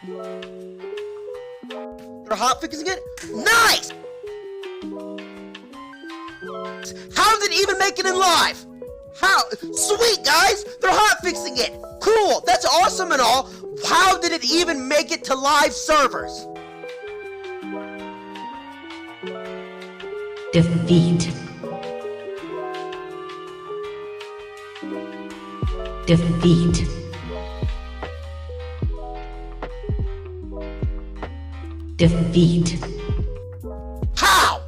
They're hotfixing it? Nice! How did it even make it in live? How? Sweet, guys! They're hotfixing it! Cool! That's awesome and all! How did it even make it to live servers? Defeat. Defeat. Defeat. How?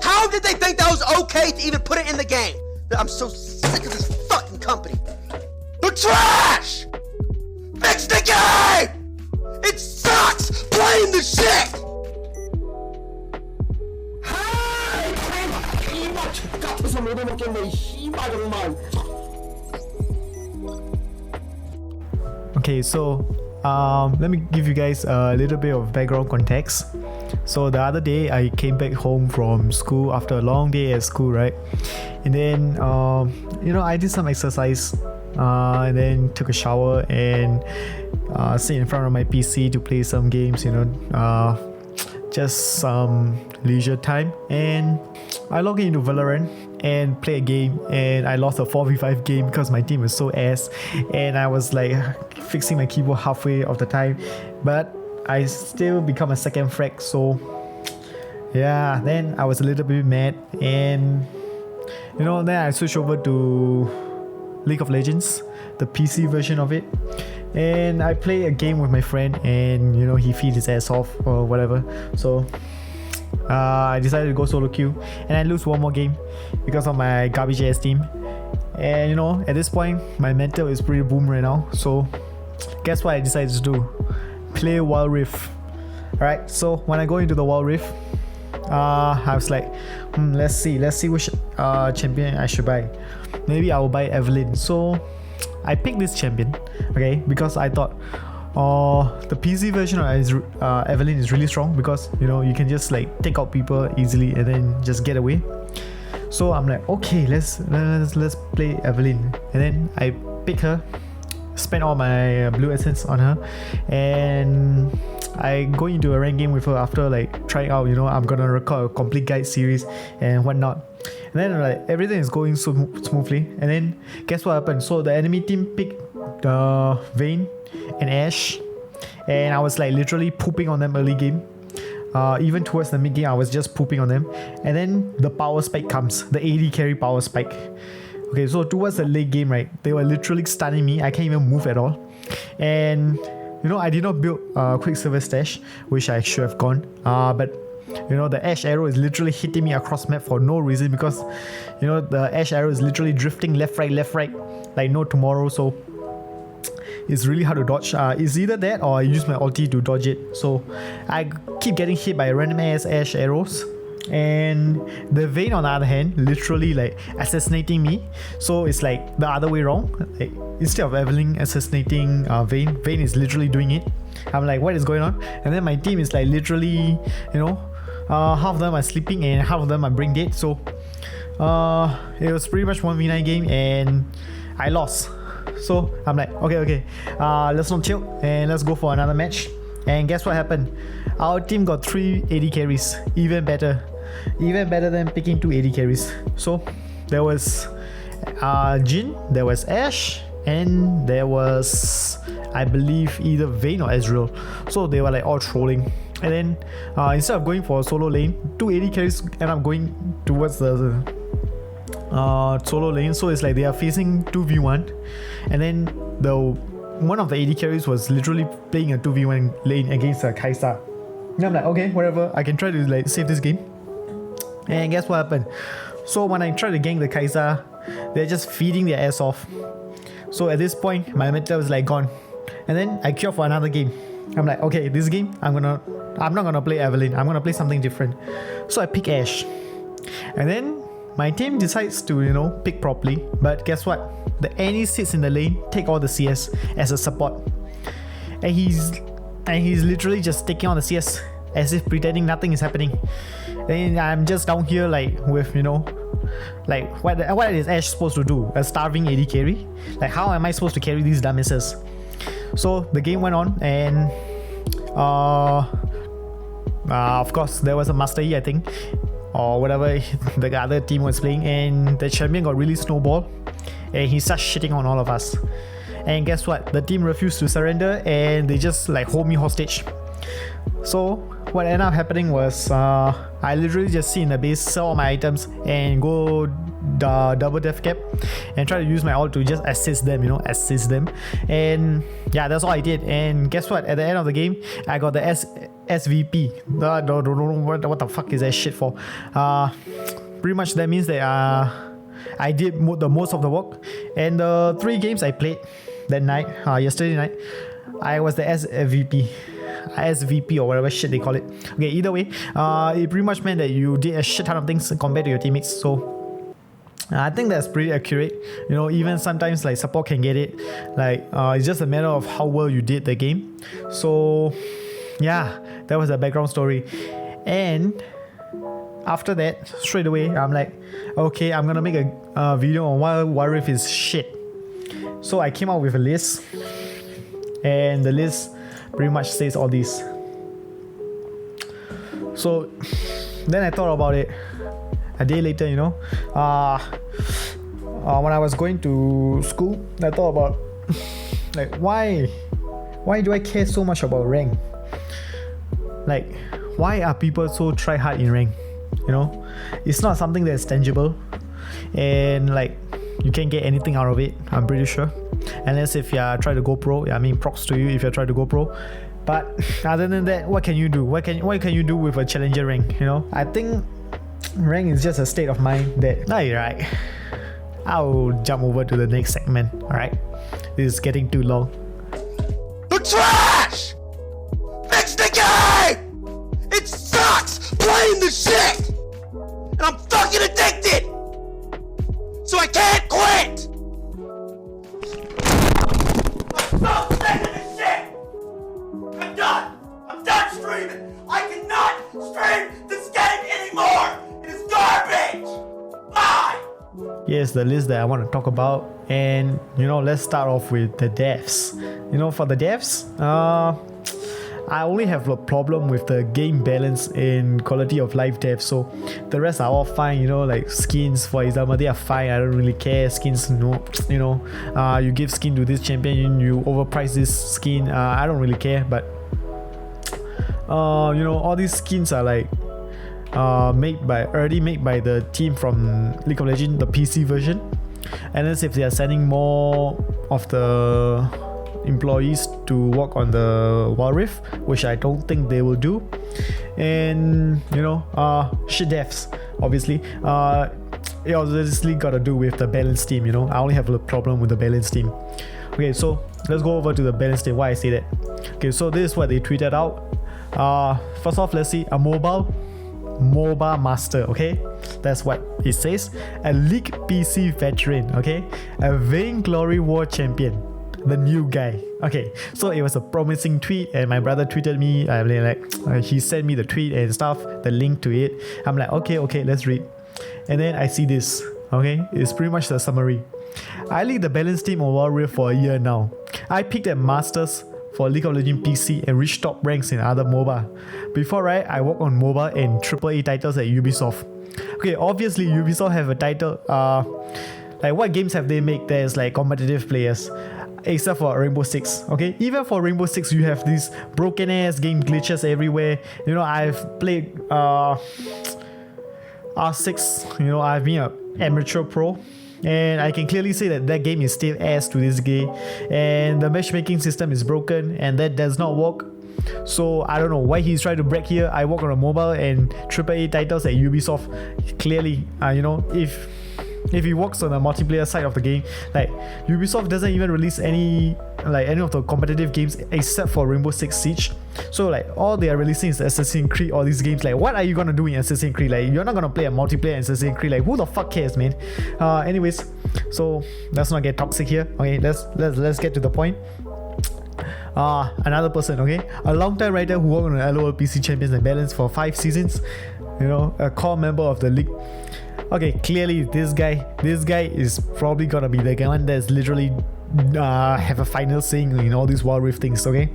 How did they think that was okay to even put it in the game? I'm so sick of this fucking company. They're trash! Fix the game! It sucks! Blame the shit! Okay, so let me give you guys a little bit of background context. So the other day I came back home from school after a long day at school, right? And then I did some exercise and then took a shower and sit in front of my PC to play some games, just some leisure time. And I logged into Valorant and play a game, and I lost a 4v5 game because my team was so ass, and I was like fixing my keyboard halfway of the time, but I still become a second frag. So yeah, then I was a little bit mad, and then I switched over to League of Legends, the PC version of it, and I play a game with my friend, and he feed his ass off or whatever. So I decided to go solo queue, and I lose one more game because of my garbage ass team. And at this point my mental is pretty boom right now. So guess what I decided to do? Play Wild Rift. Alright, so when I go into the Wild Rift, I was like, let's see which champion I should buy. Maybe I will buy Evelyn. So I picked this champion, okay, because I thought the PC version of Evelyn is really strong, because you can just like take out people easily and then just get away. So I'm like, okay, let's play Evelyn, and then I pick her, spend all my blue essence on her, and I go into a rank game with her after like trying out. I'm gonna record a complete guide series and whatnot. And then like everything is going so smoothly, and then guess what happened? So the enemy team picked Vayne and Ashe, and I was like literally pooping on them early game. Even towards the mid game, I was just pooping on them, and then the power spike comes, the AD carry power spike. Okay, so towards the late game, right, they were literally stunning me. I can't even move at all, and I did not build Quicksilver stash, which I should have gone. But the Ashe arrow is literally hitting me across map for no reason, because the Ashe arrow is literally drifting left right like no tomorrow. So it's really hard to dodge. It's either that or I use my ulti to dodge it. So I keep getting hit by random ass Ashe arrows, and the Vayne on the other hand literally like assassinating me. So it's like the other way wrong. Like, instead of Evelyn assassinating Vayne is literally doing it. I'm like, what is going on? And then my team is like literally half of them are sleeping and half of them are brain dead. So it was pretty much 1v9 game and I lost. So I'm like, okay, let's not chill and let's go for another match. And guess what happened? Our team got 3 AD carries. Even better than picking 2 AD carries. So there was Jhin, there was Ashe, and there was, I believe, either Vayne or Ezreal. So they were like all trolling. And then instead of going for a solo lane, 2 AD carries end up going towards the solo lane. So it's like they are facing 2v1, and then one of the AD carries was literally playing a 2v1 lane against a Kai'Sa. And I'm like, okay, whatever, I can try to like save this game. And guess what happened? So when I try to gank the Kai'Sa, they're just feeding their ass off. So at this point my meta was like gone, and then I queue for another game. I'm like, okay, this game I'm not gonna play Evelyn, I'm gonna play something different. So I pick Ashe, and then my team decides to pick properly. But guess what? The Annie sits in the lane, take all the CS as a support, and he's literally just taking on the CS as if pretending nothing is happening. And I'm just down here like with like what is Ashe supposed to do? A starving AD carry? Like how am I supposed to carry these dumbasses? So the game went on, and Of course, there was a Master Yi, I think, or whatever the other team was playing, and the champion got really snowballed, and he started shitting on all of us. And guess what? The team refused to surrender, and they just like hold me hostage. So what ended up happening was I literally just sit in the base, sell all my items, and go double death cap and try to use my ult to just assist them, assist them. And yeah, that's all I did. And guess what? At the end of the game, I got the SVP. Don't know what the fuck is that shit for. Pretty much that means that I did the most of the work. And the 3 games I played that night, yesterday night, I was the SVP or whatever shit they call it. Okay, either way, it pretty much meant that you did a shit ton of things compared to your teammates. So I think that's pretty accurate. Even sometimes like support can get it. Like it's just a matter of how well you did the game. So yeah, that was the background story. And after that, straight away, I'm like, okay, I'm gonna make a video on why Warrior is shit. So I came out with a list, and the list pretty much says all this. So then I thought about it a day later, when I was going to school, I thought about like why do I care so much about rank? Like, why are people so try hard in rank? It's not something that's tangible, and like you can't get anything out of it, I'm pretty sure, unless if you try to go pro. I mean, props to you if you try to go pro. But other than that, what can you do? What can you do with a challenger rank? I think rank is just a state of mind that, right, I'll jump over to the next segment. Alright, this is getting too long. The trash! Fix the game! It sucks playing the shit! And I'm fucking addicted! So I can't quit! I'm so sick of this shit! I'm done! I'm done streaming! I cannot stream this game anymore! It is garbage! Bye! Here's the list that I want to talk about, and let's start off with the devs. For the devs, I only have a problem with the game balance and quality of life dev, so the rest are all fine. Like skins, for example, they are fine. I don't really care. Skins, you give skin to this champion, you overprice this skin, I don't really care. But all these skins are like already made by the team from League of Legends, the PC version, unless if they are sending more of the employees to work on the Wild Rift, which I don't think they will do. And shit devs, obviously, it obviously got to do with the balance team. I only have a problem with the balance team. Okay, so let's go over to the balance team. Why I say that? Okay, so this is what they tweeted out. First off, let's see a MOBA master. Okay, that's what it says. A League PC veteran. Okay, a Vainglory War champion, the new guy. Okay, so it was a promising tweet, and my brother tweeted me. He sent me the tweet and stuff, the link to it. I'm like, okay, let's read. And then I see this. Okay, it's pretty much the summary. I lead the balance team on Warrior for a year now. I picked at Masters for League of Legends PC and reached top ranks in other MOBA. Before Riot, I worked on MOBA and AAA titles at Ubisoft. Okay, obviously Ubisoft have a title. Like what games have they made? There's like competitive players, except for Rainbow Six. Okay, even for Rainbow Six, you have these broken ass game glitches everywhere. I've played R6. I've been an amateur pro, and I can clearly say that game is still ass to this day, and the matchmaking system is broken, and that does not work. So I don't know why he's trying to break here. I work on a mobile and AAA titles at Ubisoft. Clearly, if he works on the multiplayer side of the game, like Ubisoft doesn't even release any of the competitive games except for Rainbow Six Siege. So like all they are releasing is Assassin's Creed, all these games. Like what are you gonna do in Assassin's Creed? Like you're not gonna play a multiplayer in Assassin's Creed. Like who the fuck cares, man? Anyways, so let's not get toxic here. Okay, let's get to the point. Another person, okay, a long-time writer who worked on the LOL PC Champions and Balance for 5 seasons, a core member of the league. Okay, clearly this guy is probably gonna be the one that's literally have a final saying in all these Wild Rift things. Okay,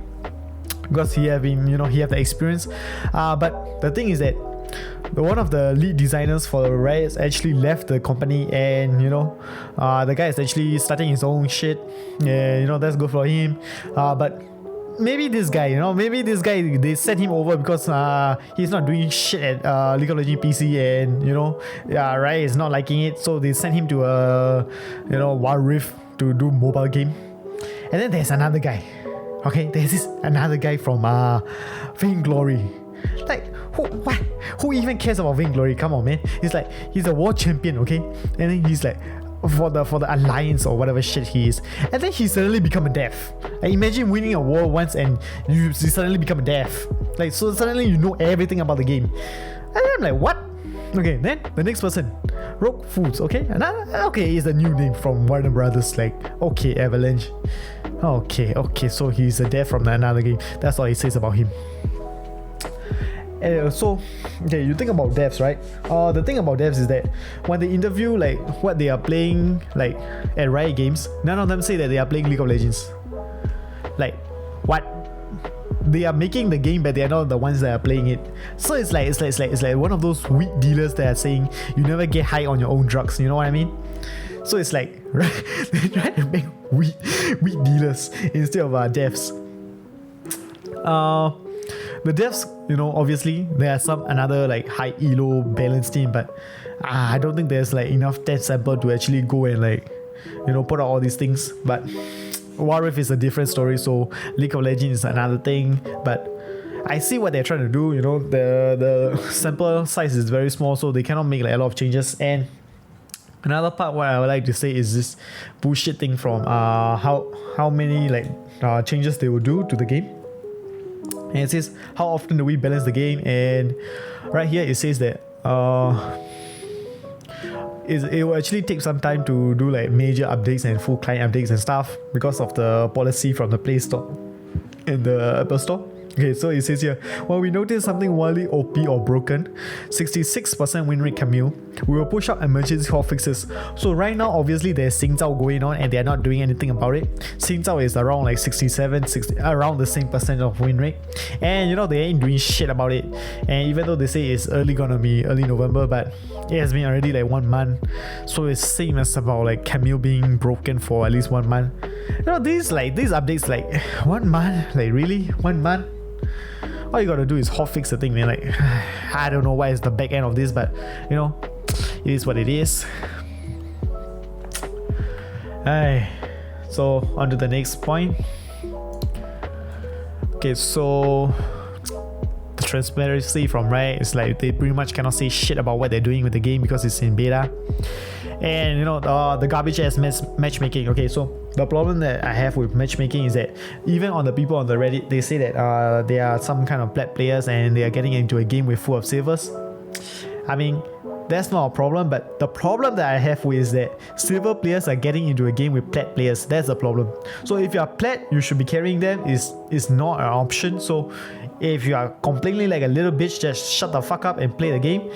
because he have been, he have the experience. But the thing is that one of the lead designers for Riot actually left the company, and the guy is actually starting his own shit. Yeah, that's good for him. But maybe this guy, they sent him over because he's not doing shit at League of Legends PC, and Riot is not liking it, so they sent him to Wild Rift to do mobile game. And then there's another guy. Okay, there's another guy from Vainglory. Like, who even cares about Vainglory? Come on, man. He's a world champion, okay? And then he's like for the alliance or whatever shit he is. And then he suddenly become a dev. Like, imagine winning a war once and you suddenly become a dev. Like, so suddenly you know everything about the game. And then I'm like, what? Okay, then the next person, Rogue Foods, okay? Okay, is a new name from Warner Brothers. Like, okay, Avalanche. Okay, so he's a dev from another game. That's all it says about him. So, okay, you think about devs, right? The thing about devs is that when they interview like what they are playing like at Riot Games, none of them say that they are playing League of Legends. Like, what? They are making the game, but they are not the ones that are playing it. So it's like one of those weed dealers that are saying you never get high on your own drugs. You know what I mean? So it's like they're trying to make weed dealers instead of devs. The devs, obviously there are some another like high elo balance team, but I don't think there's like enough test sample to actually go and like put out all these things. But Wild Rift is a different story, so League of Legends is another thing. But I see what they're trying to do. The sample size is very small, so they cannot make like a lot of changes. And another part what I would like to say is this bullshit thing from how many like changes they will do to the game. And it says how often do we balance the game, and right here it says that it will actually take some time to do like major updates and full client updates and stuff because of the policy from the Play Store and the Apple Store. Okay, so it says here, when we notice something wildly OP or broken, 66% win rate Camille, we will push out emergency hotfixes. So right now, obviously, there's Sing Zhao going on and they're not doing anything about it. Sing Zhao is around like 60, around the same percent of win rate. And they ain't doing shit about it. And even though they say it's gonna be early November, but it has been already like 1 month. So it's same as about like Camille being broken for at least 1 month. These updates like 1 month, like really 1 month? All you gotta do is hotfix the thing, man. Like, I don't know why it's the back end of this, but it is what it is. So on to the next point. Okay, so the transparency from Riot is like they pretty much cannot say shit about what they're doing with the game because it's in beta. And the garbage ass matchmaking. Okay, so the problem that I have with matchmaking is that even on the people on the Reddit, they say that they are some kind of plat players and they are getting into a game with full of silvers. I mean, that's not a problem, but the problem that I have with is that silver players are getting into a game with plat players. That's the problem. So if you are plat, you should be carrying them. Is not an option. So if you are completely like a little bitch, just shut the fuck up and play the game.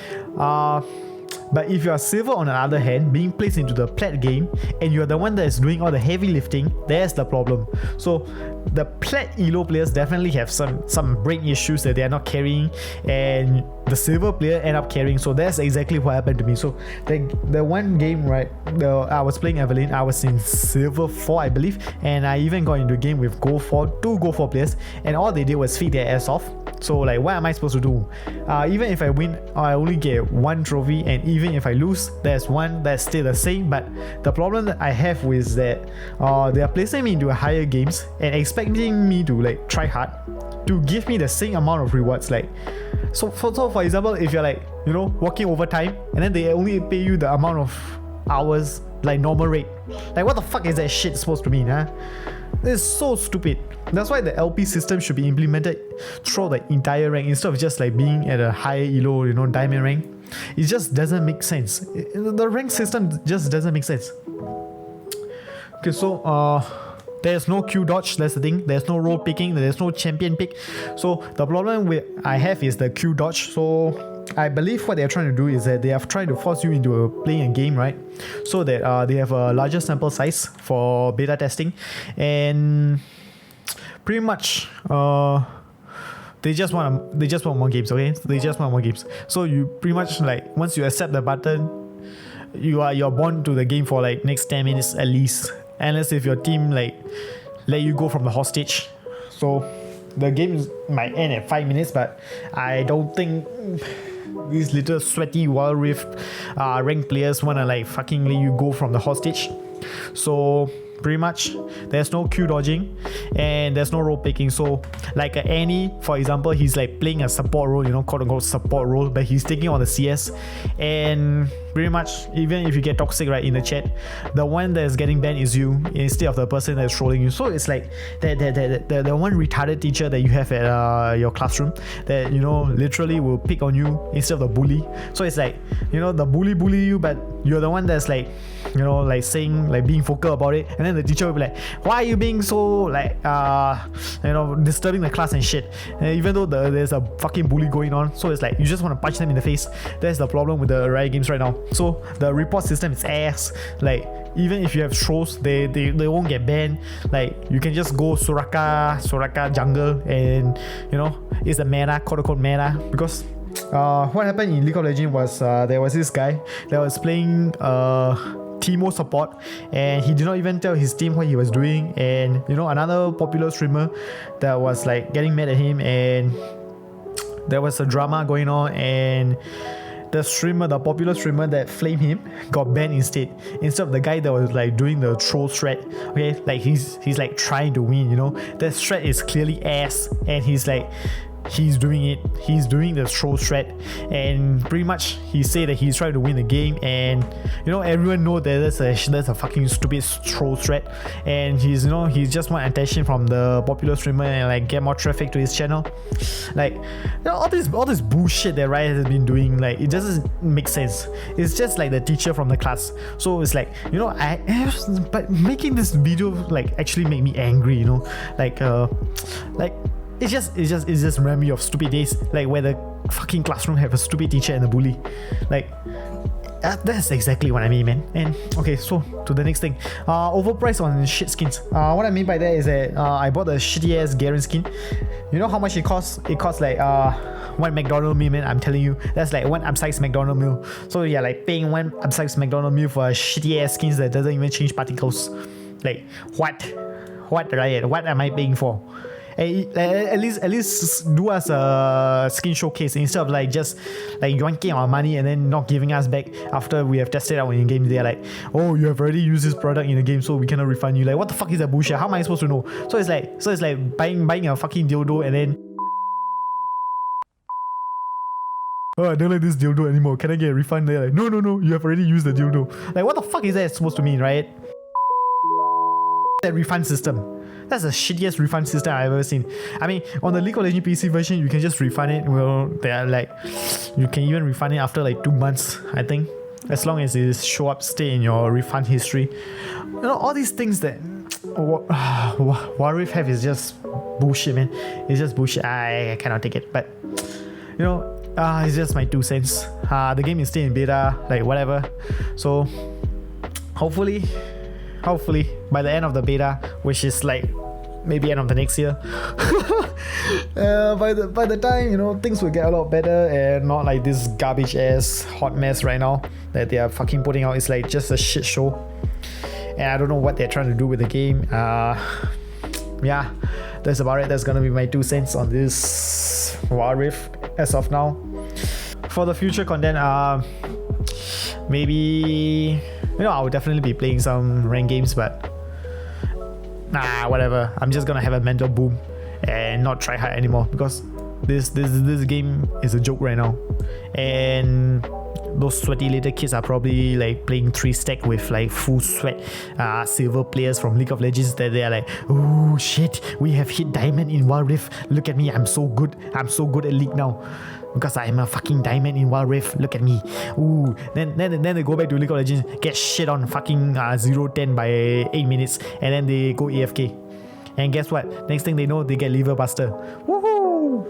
But if you are silver on the other hand, being placed into the plat game, and you're the one that is doing all the heavy lifting, there's the problem. So the plat elo players definitely have some brain issues that they are not carrying, and the silver player end up carrying. So that's exactly what happened to me. So the one game, right, I was playing Evelyn, I was in silver 4 I believe, and I even got into a game with gold 4, 2 gold 4 players, and all they did was feed their ass off. So like, what am I supposed to do? Even if I win, I only get 1 trophy, and even if I lose, there's 1 that's still the same. But the problem that I have with that, they are placing me into higher games and expecting me to like try hard to give me the same amount of rewards. Like, so for example, if you're like working overtime and then they only pay you the amount of hours like normal rate, like what the fuck is that shit supposed to mean, huh? It's so stupid. That's why the LP system should be implemented throughout the entire rank instead of just like being at a high elo, diamond rank. It just doesn't make sense. The rank system just doesn't make sense. Okay, so there's no Q dodge, that's the thing. There's no role picking, there's no champion pick. So the problem I have is the Q dodge. So I believe what they're trying to do is that they are trying to force you into playing a game, right? So that they have a larger sample size for beta testing, and pretty much they just want more games, okay? They just want more games. So you pretty much like once you accept the button, you're born to the game for like next 10 minutes at least. Unless if your team like let you go from the hostage. So the game might end at 5 minutes, but I don't think these little sweaty Wild Rift ranked players wanna like fucking let you go from the hostage. So pretty much there's no Q dodging and there's no role picking. So like Annie, for example, he's like playing a support role, you know, quote unquote support role, but he's taking on the CS. And pretty much even if you get toxic right in the chat, the one that's getting banned is you instead of the person that's trolling you. So it's like the one retarded teacher that you have at your classroom that, you know, literally will pick on you instead of the bully. So it's like, you know, the bully you, but you're the one that's like, you know, like saying, like being vocal about it, and then the teacher will be like, why are you being so like you know, disturbing the class and shit, even though there's a fucking bully going on. So it's like you just want to punch them in the face. That's the problem with the Riot Games right now. So the report system is ass. Like even if you have trolls, they won't get banned. Like you can just go Soraka jungle, and you know, it's a meta, quote unquote meta. Because what happened in League of Legends was there was this guy that was playing Teemo support, and he did not even tell his team what he was doing. And you know, another popular streamer that was like getting mad at him, and there was a drama going on, and the popular streamer that flamed him got banned instead of the guy that was like doing the troll thread. Okay, like he's like trying to win, you know, that thread is clearly ass, and he's doing the troll thread, and pretty much he said that he's trying to win the game. And you know, everyone know that that's a fucking stupid troll thread, and he's, you know, he just want attention from the popular streamer and like get more traffic to his channel. Like, you know, all this bullshit that Riot has been doing, like it doesn't make sense. It's just like the teacher from the class. So it's like, you know, but making this video like actually make me angry, you know, like It's just remind me of stupid days, like where the fucking classroom have a stupid teacher and a bully. Like that's exactly what I mean, man. And okay, so to the next thing, overpriced on shit skins. What I mean by that is that I bought the shitty ass Garen skin. You know how much it costs? It costs like one McDonald's meal, man. I'm telling you, that's like one upsized McDonald's meal. So yeah, like paying one upsized McDonald's meal for a shitty ass skins that doesn't even change particles. Like what, Riot? What am I paying for? At least do us a skin showcase instead of like just like yoinking our money and then not giving us back after we have tested out in game. They're like, oh, you have already used this product in the game, so we cannot refund you. Like, what the fuck is that bullshit? How am I supposed to know? So it's like buying a fucking dildo and then, oh, I don't like this dildo anymore, can I get a refund? They're like, no, you have already used the dildo. Like, what the fuck is that supposed to mean, right? That refund system. That's the shittiest refund system I've ever seen. I mean, on the League of Legends PC version, you can just refund it. Well, they are like, you can even refund it after like 2 months, I think, as long as it show up, stay in your refund history. You know, all these things that Warriff have is just bullshit, man. It's just bullshit. I cannot take it. But you know, it's just my 2 cents. The game is still in beta, like whatever. So hopefully by the end of the beta, which is like maybe end of the next year, by the time, you know, things will get a lot better and not like this garbage ass hot mess right now that they are fucking putting out. It's like just a shit show, and I don't know what they're trying to do with the game. Yeah, that's about it. That's gonna be my 2 cents on this Wild Rift as of now. For the future content, maybe, you know, I will definitely be playing some ranked games, but nah, whatever. I'm just gonna have a mental boom and not try hard anymore, because this game is a joke right now, and those sweaty little kids are probably like playing 3-stack with like full sweat silver players from League of Legends that they are like, oh shit, we have hit diamond in Wild Rift. Look at me, I'm so good at League now because I'm a fucking diamond in Wild Rift. Look at me. Ooh, then they go back to League of Legends, get shit on fucking 0-10 by 8 minutes, and then they go AFK. And guess what? Next thing they know, they get liver buster. Woohoo!